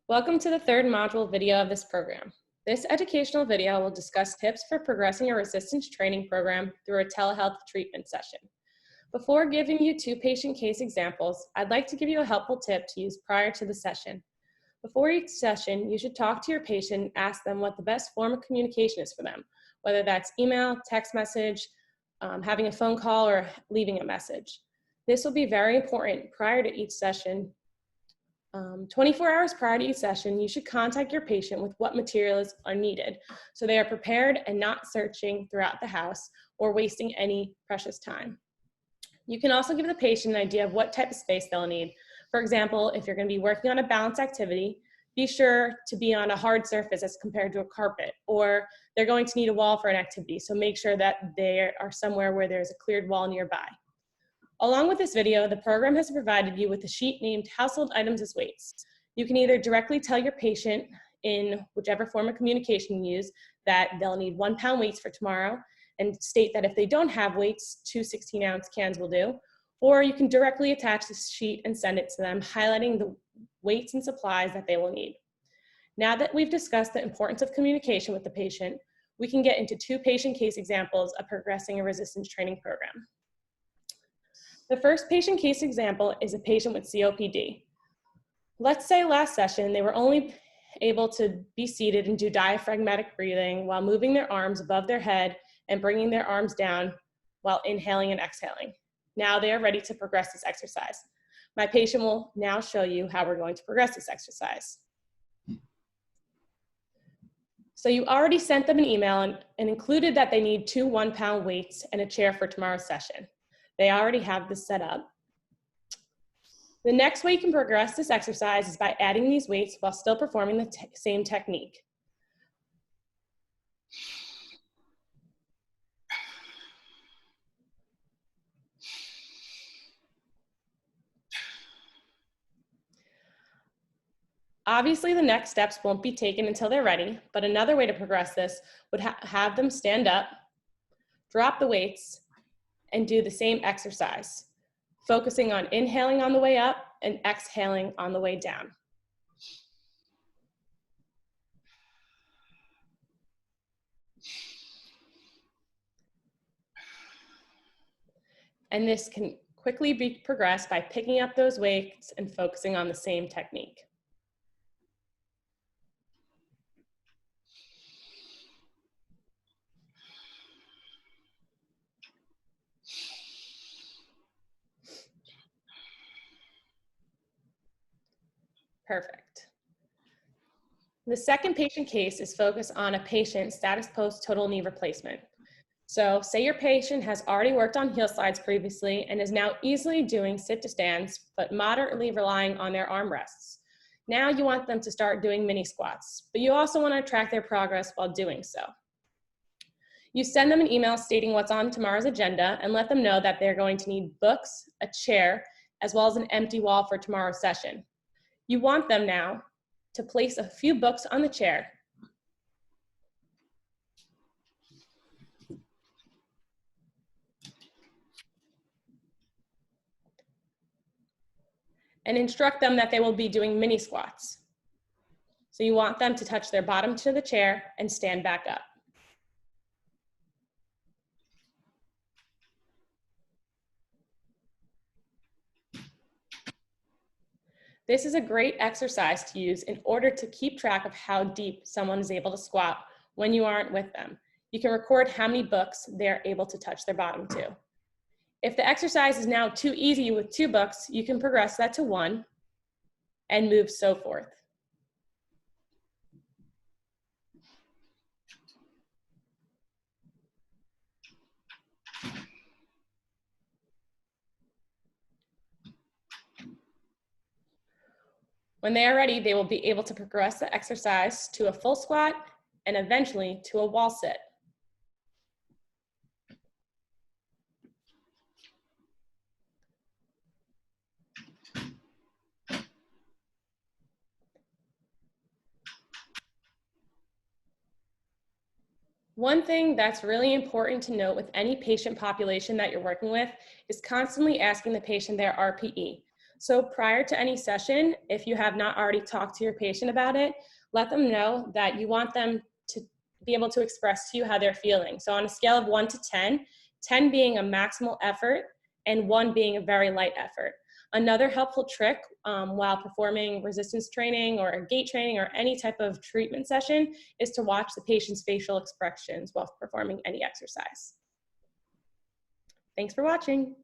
Welcome to the third module video of this program. This educational video will discuss tips for progressing a resistance training program through a telehealth treatment session. Before giving you two patient case examples, I'd like to give you a helpful tip to use prior to the session. Before each session, you should talk to your patient and ask them what the best form of communication is for them, whether that's email, text message, having a phone call, or leaving a message. This will be very important prior to each session. 24 hours prior to each session, you should contact your patient with what materials are needed so they are prepared and not searching throughout the house or wasting any precious time. You can also give the patient an idea of what type of space they'll need. For example, if you're going to be working on a balanced activity, be sure to be on a hard surface as compared to a carpet, or they're going to need a wall for an activity, so make sure that they are somewhere where there's a cleared wall nearby. Along with this video, the program has provided you with a sheet named Household Items as Weights. You can either directly tell your patient in whichever form of communication you use that they'll need 1 pound weights for tomorrow and state that if they don't have weights, 2 16-ounce cans will do. Or you can directly attach this sheet and send it to them, highlighting the weights and supplies that they will need. Now that we've discussed the importance of communication with the patient, we can get into two patient case examples of progressing a resistance training program. The first patient case example is a patient with COPD. Let's say last session they were only able to be seated and do diaphragmatic breathing while moving their arms above their head and bringing their arms down while inhaling and exhaling. Now they are ready to progress this exercise. My patient will now show you how we're going to progress this exercise. So you already sent them an email and included that they need 2 1-pound weights and a chair for tomorrow's session. They already have this set up. The next way you can progress this exercise is by adding these weights while still performing the same technique. Obviously, the next steps won't be taken until they're ready, but another way to progress this would have them stand up, drop the weights, and do the same exercise, focusing on inhaling on the way up and exhaling on the way down. And this can quickly be progressed by picking up those weights and focusing on the same technique. Perfect. The second patient case is focused on a patient status post total knee replacement. So say your patient has already worked on heel slides previously and is now easily doing sit to stands, but moderately relying on their arm rests. Now you want them to start doing mini squats, but you also want to track their progress while doing so. You send them an email stating what's on tomorrow's agenda and let them know that they're going to need books, a chair, as well as an empty wall for tomorrow's session. You want them now to place a few books on the chair and instruct them that they will be doing mini squats. So you want them to touch their bottom to the chair and stand back up. This is a great exercise to use in order to keep track of how deep someone is able to squat when you aren't with them. You can record how many books they're able to touch their bottom to. If the exercise is now too easy with 2 books, you can progress that to 1 and move so forth. When they are ready, they will be able to progress the exercise to a full squat and eventually to a wall sit. One thing that's really important to note with any patient population that you're working with is constantly asking the patient their RPE. So prior to any session, if you have not already talked to your patient about it, let them know that you want them to be able to express to you how they're feeling. So on a scale of 1 to 10, 10 being a maximal effort and 1 being a very light effort. Another helpful trick while performing resistance training or gait training or any type of treatment session is to watch the patient's facial expressions while performing any exercise. Thanks for watching.